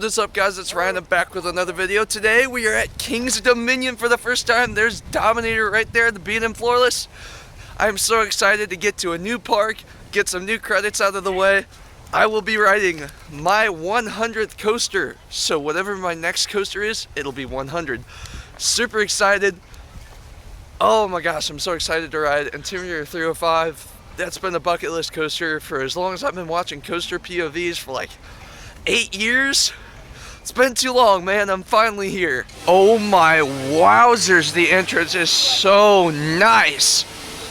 What is up, guys? It's Ryan. I'm back with another video. Today we are at King's Dominion for the first time. There's Dominator right there, the beat and floorless. I'm so excited to get to a new park, get some new credits out of the way. I will be riding my 100th coaster, so whatever my next coaster is, it'll be 100. Super excited. Oh my gosh, I'm so excited to ride Intimidator 305. That's been a bucket list coaster for as long as I've been watching coaster POVs for like 8 years. It's been too long, man. I'm finally here. Oh my wowzers, the entrance is so nice.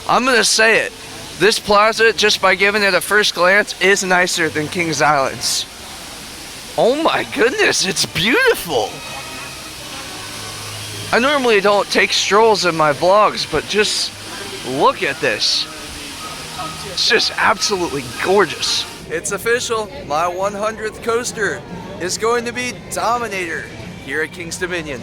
I'm gonna say it. This plaza, just by giving it a first glance, is nicer than Kings Island's. Oh my goodness, it's beautiful. I normally don't take strolls in my vlogs, but just look at this. It's just absolutely gorgeous. It's official, my 100th coaster is going to be Dominator here at King's Dominion.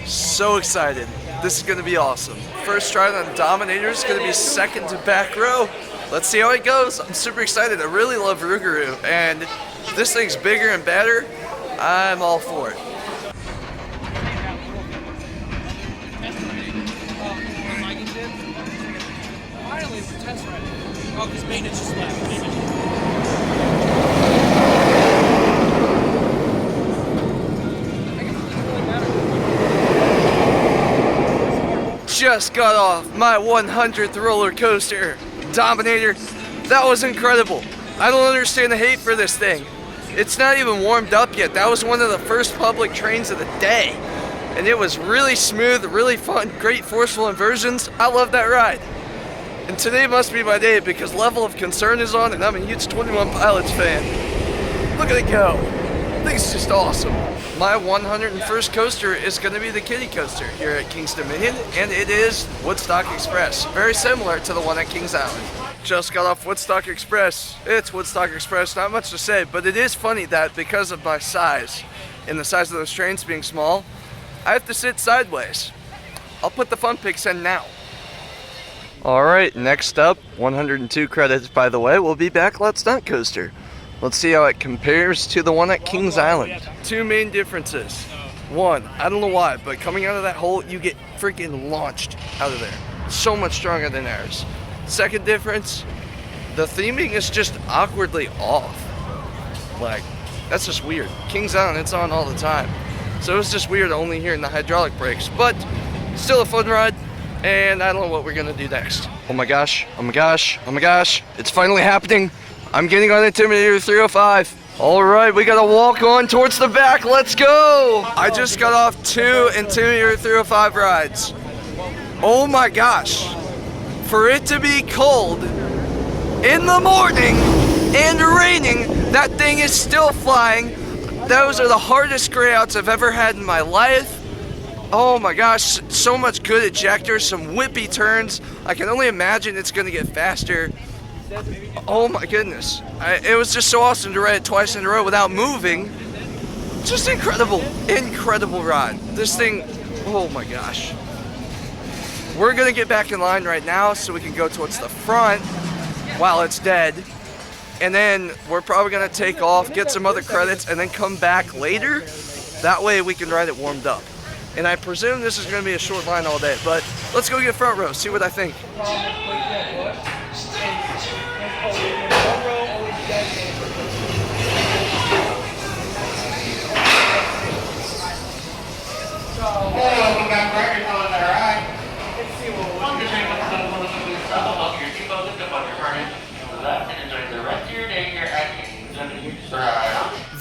So excited. This is going to be awesome. First ride on Dominator is going to be second to back row. Let's see how it goes. I'm super excited. I really love Rougarou, and if this thing's bigger and better, I'm all for it. Finally, we're test riding. Oh, because maintenance just left. Just got off my 100th roller coaster, Dominator. That was incredible. I don't understand the hate for this thing. It's not even warmed up yet. That was one of the first public trains of the day. And it was really smooth, really fun, great forceful inversions. I love that ride. And today must be my day because Level of Concern is on and I'm a huge 21 Pilots fan. Look at it go. Thing's just awesome. My 101st coaster is going to be the kiddie coaster here at King's Dominion, and it is Woodstock Express. Very similar to the one at Kings Island. Just got off Woodstock Express. It's Woodstock Express, not much to say, but it is funny that because of my size and the size of those trains being small, I have to sit sideways. I'll put the fun pics in now. Alright, next up, 102 credits by the way, we'll be back Let's Stunt Coaster. Let's see how it compares to the one at Kings Island. Two main differences. One, I don't know why, but coming out of that hole, you get freaking launched out of there. So much stronger than ours. Second difference, the theming is just awkwardly off. Like, that's just weird. Kings Island, it's on all the time. So it's just weird only hearing the hydraulic brakes, but still a fun ride, and I don't know what we're gonna do next. Oh my gosh, oh my gosh, oh my gosh, it's finally happening. I'm getting on Intimidator 305. All right, we gotta walk on towards the back. Let's go. I just got off 2 Intimidator 305 rides. Oh my gosh. For it to be cold in the morning and raining, that thing is still flying. Those are the hardest grayouts I've ever had in my life. Oh my gosh, so much good ejectors, some whippy turns. I can only imagine it's gonna get faster. Oh my goodness. It was just so awesome to ride it twice in a row without moving. Just incredible, incredible ride. This thing, oh my gosh. We're gonna get back in line right now so we can go towards the front while it's dead. And then we're probably gonna take off, get some other credits, and then come back later. That way we can ride it warmed up. And I presume this is gonna be a short line all day, but let's go get front row, see what I think.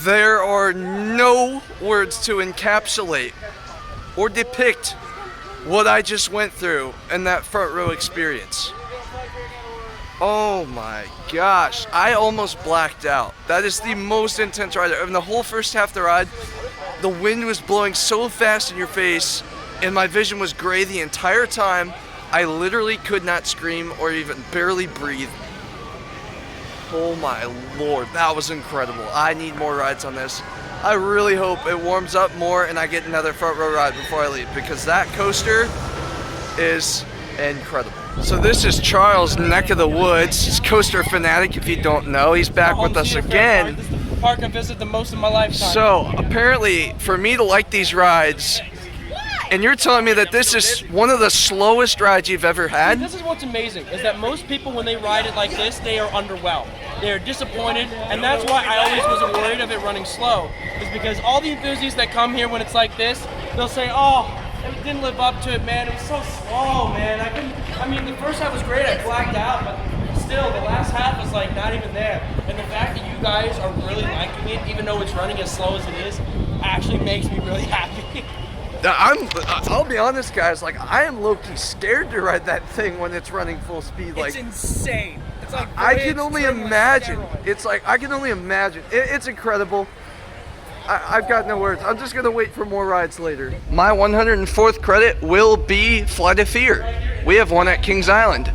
There are no words to encapsulate or depict what I just went through in that front row experience. Oh my gosh, I almost blacked out. That is the most intense ride. In the whole first half of the ride, the wind was blowing so fast in your face and my vision was gray the entire time. I literally could not scream or even barely breathe. Oh my lord, that was incredible. I need more rides on this. I really hope it warms up more and I get another front row ride before I leave because that coaster is incredible. So this is Charles' neck of the woods. He's Coaster Fanatic if you don't know. He's back with us again. park I've visited the most in my lifetime. So apparently, for me to like these rides, and you're telling me that this is one of the slowest rides you've ever had? This is what's amazing, is that most people, when they ride it like this, they are underwhelmed. They're disappointed, and that's why I always wasn't worried of it running slow, is because all the enthusiasts that come here when it's like this, they'll say, oh, it didn't live up to it, man. It was so slow, man. I mean, the first half was great. I blacked out, but still, the last half was like not even there. And the fact that you guys are really liking it, even though it's running as slow as it is, actually makes me really happy. I'll be honest, guys. Like, I am low-key scared to ride that thing when it's running full speed. Like, It's insane. It's like I can only imagine. It's like I can only imagine. It's incredible. I've got no words. I'm just gonna wait for more rides later. My 104th credit will be Flight of Fear. We have one at Kings Island.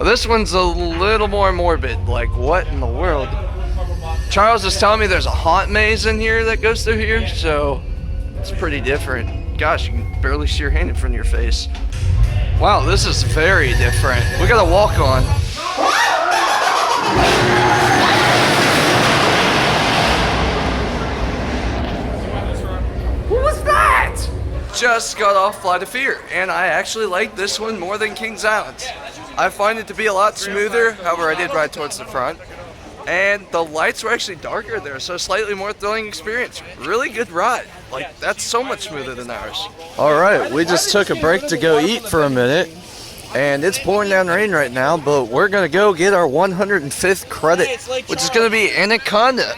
This one's a little more morbid. Like, what in the world? Charles is telling me there's a haunt maze in here that goes through here, so it's pretty different. Gosh, you can barely see your hand in front of your face. Wow, this is very different. We gotta walk on. What was that? Just got off Flight of Fear, and I actually like this one more than Kings Island. I find it to be a lot smoother, however I did ride towards the front. And the lights were actually darker there, so slightly more thrilling experience. Really good ride. Like, that's so much smoother than ours. All right, we just took a break to go eat for a minute, and it's pouring down rain right now, but we're gonna go get our 105th credit, which is gonna be Anaconda,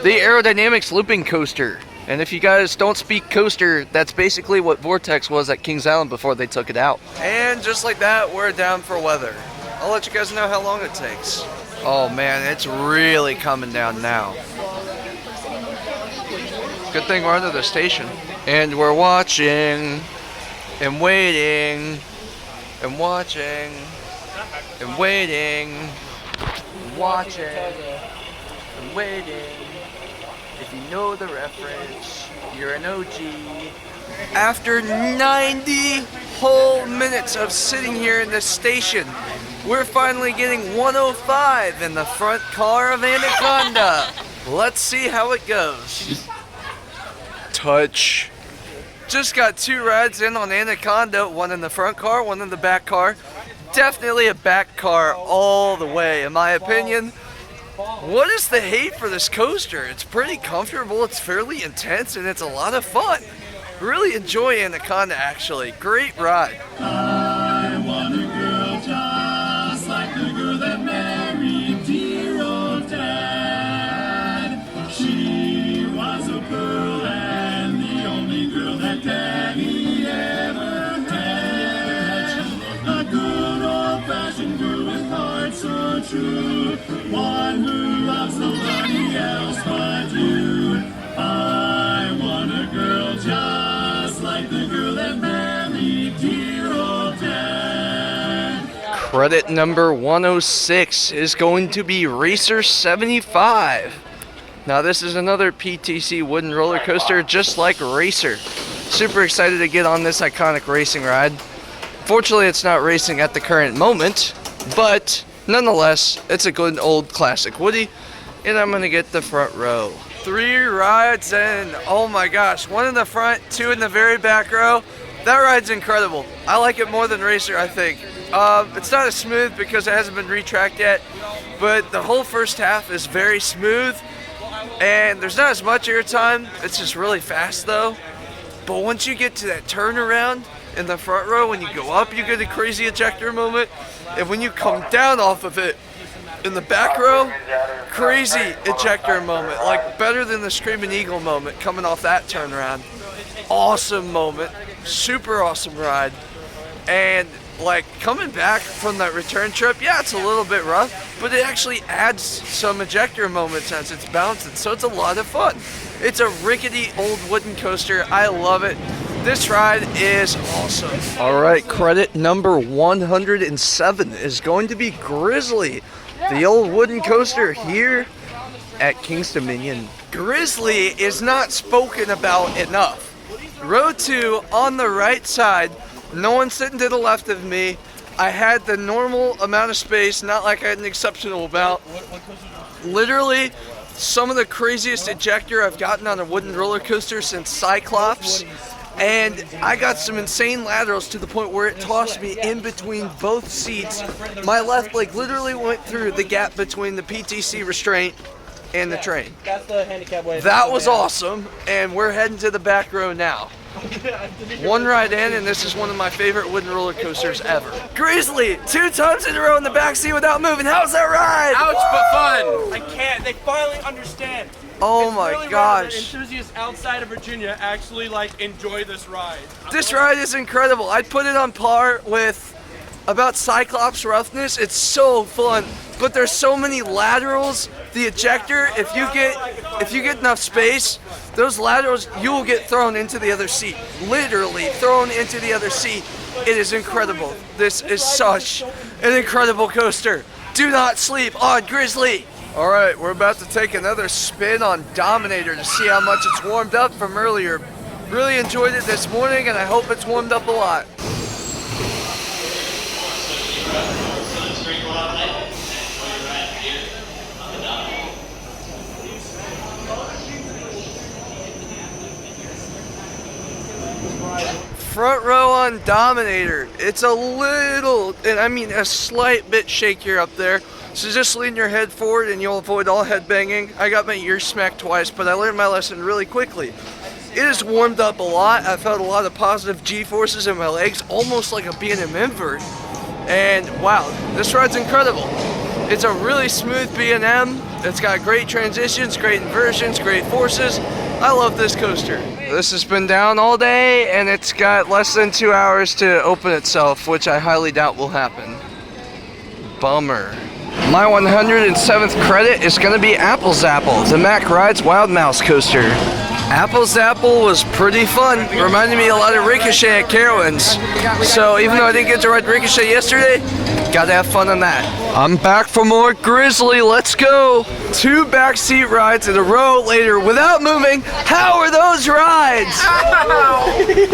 the aerodynamics looping coaster. And if you guys don't speak coaster, that's basically what Vortex was at Kings Island before they took it out. And just like that, we're down for weather. I'll let you guys know how long it takes. Oh man, it's really coming down now. Good thing we're under the station. And we're watching, and waiting, and watching, and waiting, and watching, and waiting. If you know the reference, you're an OG. After 90 whole minutes of sitting here in the station, we're finally getting 105 in the front car of Anaconda. Let's see how it goes. Touch. Just got 2 rides in on Anaconda, one in the front car, one in the back car. Definitely a back car all the way, in my opinion. What is the hate for this coaster? It's pretty comfortable, it's fairly intense, and it's a lot of fun. Really enjoy Anaconda, actually. Great ride. I want a girl just like the girl that married dear old Dad. She was a pearl and the only girl that Daddy ever had. A good old-fashioned girl with heart so true, one who loves nobody else but you. I want a girl just like the girl that married dear old Dad. Credit number 106 is going to be Racer 75. Now this is another PTC wooden roller coaster just like Racer. Super excited to get on this iconic racing ride. Fortunately, it's not racing at the current moment, but nonetheless, it's a good old classic Woody, and I'm gonna get the front row. 3 rides and oh my gosh, 1 in the front, 2 in the very back row. That ride's incredible. I like it more than Racer, I think. It's not as smooth because it hasn't been retracked yet, but the whole first half is very smooth, and there's not as much airtime. It's just really fast though. But once you get to that turnaround in the front row, when you go up, you get a crazy ejector moment, and when you come down off of it in the back row, crazy ejector moment, like better than the Screaming Eagle moment coming off that turnaround. Awesome moment, super awesome ride, and like coming back from that return trip, yeah, it's a little bit rough, but it actually adds some ejector moments as it's bouncing, so it's a lot of fun. It's a rickety old wooden coaster. I love it. This ride is awesome. All right, credit number 107 is going to be Grizzly, the old wooden coaster here at King's Dominion. Grizzly is not spoken about enough. Row 2 on the right side, no one sitting to the left of me. I had the normal amount of space, not like I had an exceptional amount. Literally some of the craziest ejector I've gotten on a wooden roller coaster since Cyclops. And I got some insane laterals to the point where it tossed me in between both seats. My left leg literally went through the gap between the PTC restraint and the train. That's the handicap way. That was awesome, and we're heading to the back row now. One ride in, and this is one of my favorite wooden roller coasters ever. Grizzly, 2 times in a row in the back seat without moving. How's that ride? Ouch, but fun. I can't. They finally understand. Oh It's my really rare gosh. that enthusiasts outside of Virginia actually like enjoy this ride. This ride is incredible. I'd put it on par with about Cyclops roughness. It's so fun, but there's so many laterals. The ejector, if you get enough space, those laterals, you will get thrown into the other seat. Literally thrown into the other seat. It is incredible. This is such an incredible coaster. Do not sleep on Grizzly. All right, we're about to take another spin on Dominator to see how much it's warmed up from earlier. Really enjoyed it this morning, and I hope it's warmed up a lot. Front row on Dominator. It's a little, and I mean a slight bit shakier up there. So just lean your head forward and you'll avoid all head banging. I got my ears smacked twice, but I learned my lesson really quickly. It has warmed up a lot. I felt a lot of positive G-forces in my legs, almost like a B&M invert. And wow, this ride's incredible. It's a really smooth B&M. It's got great transitions, great inversions, great forces. I love this coaster. This has been down all day, and it's got less than 2 hours to open itself, which I highly doubt will happen. Bummer. My 107th credit is going to be Apple Zapple, the Mack Rides Wild Mouse coaster. Apple Zapple was pretty fun. Reminded me a lot of Ricochet at Carowinds. So even though I didn't get to ride Ricochet yesterday, gotta have fun on that. I'm back for more Grizzly. Let's go. 2 backseat rides in a row later without moving. How are those rides?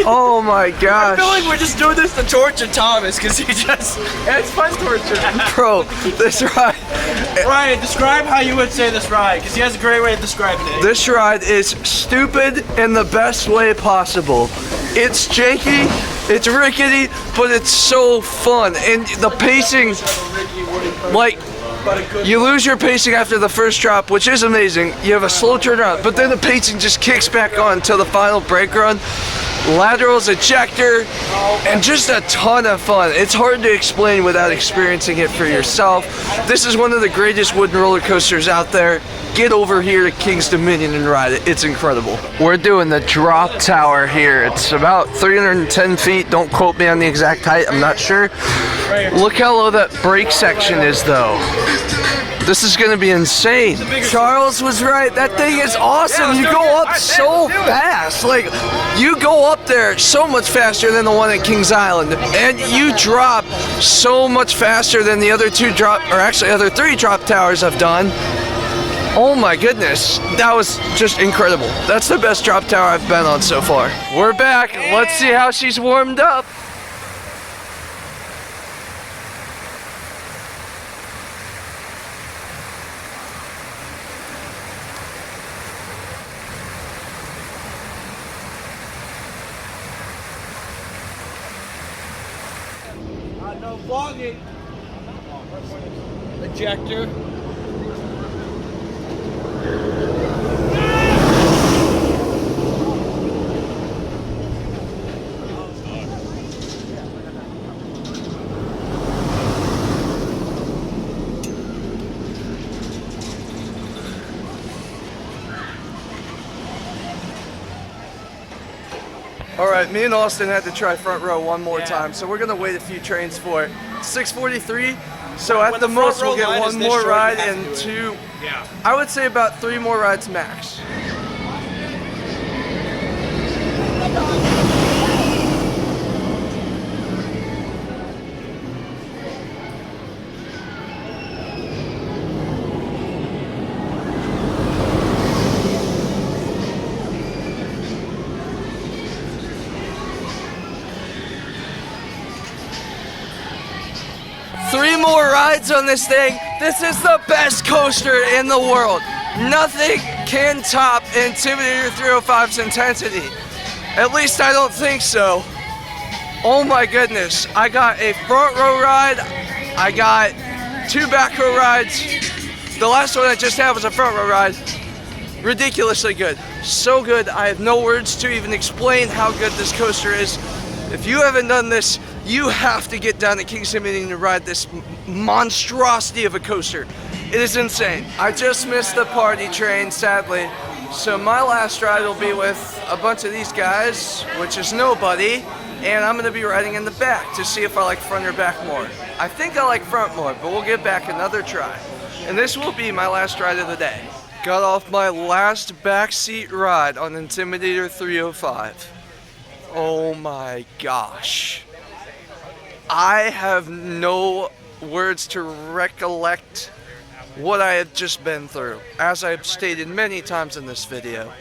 Oh my gosh. I feel like we're just doing this to torture Thomas because it's fun torture. Bro, this ride. Ryan, describe how you would say this ride because he has a great way of describing it. This ride is stupid in the best way possible. It's janky, it's rickety, but it's so fun. And the pacing, like, you lose your pacing after the first drop, which is amazing. You have a slow turnaround, but then the pacing just kicks back on until the final brake run. Laterals, ejector, and just a ton of fun. It's hard to explain without experiencing it for yourself. This is one of the greatest wooden roller coasters out there. Get over here to King's Dominion and ride it. It's incredible. We're doing the drop tower here. It's about 310 feet. Don't quote me on the exact height. I'm not sure. Look how low that brake section is, though. This is gonna be insane. Charles was right. That thing is awesome. You go up so fast. Like, you go up there so much faster than the one at Kings Island, and you drop so much faster than the other 2 drop, or actually other 3 drop towers I've done. Oh my goodness, that was just incredible. That's the best drop tower I've been on so far. We're back. Let's see how she's warmed up. No vlogging. Ejector. All right, me and Austin had to try front row one more time, so we're gonna wait a few trains for it. 6:43, so at the most we'll get 1 more ride and 2, I would say about 3 more rides max. Three more rides on this thing. This is the best coaster in the world. Nothing can top Intimidator 305's intensity. At least I don't think so. Oh my goodness. I got a front row ride. I got 2 back row rides. The last one I just had was a front row ride. Ridiculously good. So good, I have no words to even explain how good this coaster is. If you haven't done this, you have to get down to Kingston Dominion to ride this monstrosity of a coaster. It is insane. I just missed the party train, sadly. So my last ride will be with a bunch of these guys, which is nobody, and I'm gonna be riding in the back to see if I like front or back more. I think I like front more, but we'll give back another try. And this will be my last ride of the day. Got off my last backseat ride on Intimidator 305. Oh my gosh. I have no words to recollect what I have just been through. As I've stated many times in this video,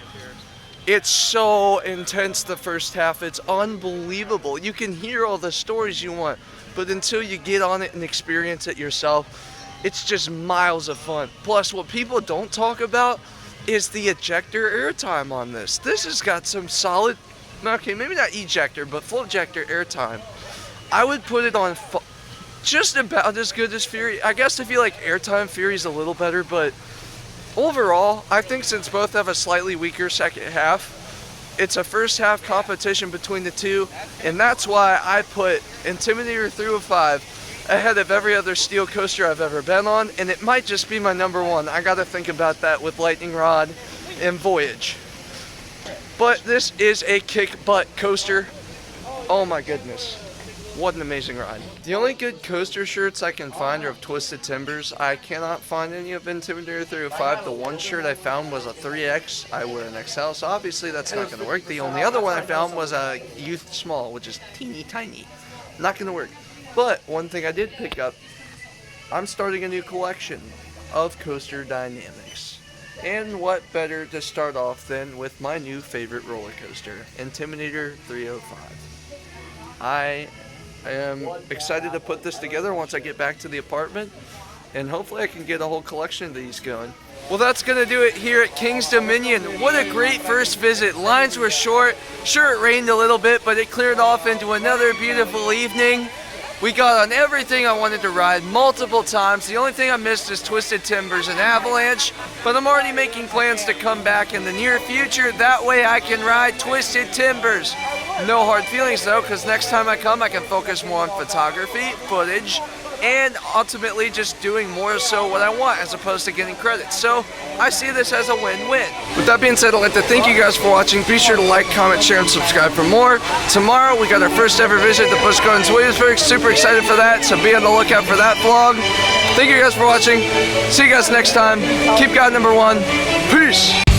it's so intense the first half, it's unbelievable. You can hear all the stories you want, but until you get on it and experience it yourself, it's just miles of fun. Plus, what people don't talk about is the ejector airtime on this. This has got some solid, okay, maybe not ejector, but full ejector airtime. I would put it on just about as good as Fury. I guess if you like airtime, Fury's a little better, but overall, I think since both have a slightly weaker second half, it's a first half competition between the two, and that's why I put Intimidator 305 ahead of every other steel coaster I've ever been on, and it might just be my #1. I gotta think about that with Lightning Rod and Voyage. But this is a kick butt coaster. Oh my goodness. What an amazing ride. The only good coaster shirts I can find are of Twisted Timbers. I cannot find any of Intimidator 305. The one shirt I found was a 3X. I wear an XL, so obviously that's not gonna work. The only other one I found was a Youth Small, which is teeny tiny. Not gonna work. But one thing I did pick up, I'm starting a new collection of coaster dynamics. And what better to start off than with my new favorite roller coaster, Intimidator 305. I am excited to put this together once I get back to the apartment, and hopefully I can get a whole collection of these going. Well, that's gonna do it here at King's Dominion. What a great first visit. Lines were short. Sure, it rained a little bit, but it cleared off into another beautiful evening. We got on everything I wanted to ride multiple times. The only thing I missed is Twisted Timbers and Avalanche, but I'm already making plans to come back in the near future. That way I can ride Twisted Timbers. No hard feelings though, because next time I come, I can focus more on photography, footage, and ultimately just doing more so what I want as opposed to getting credit. So I see this as a win-win. With that being said, I'd like to thank you guys for watching. Be sure to like, comment, share, and subscribe for more. Tomorrow we got our first ever visit to Busch Gardens, Williamsburg. Super excited for that, so be on the lookout for that vlog. Thank you guys for watching. See you guys next time. Keep God #1. Peace.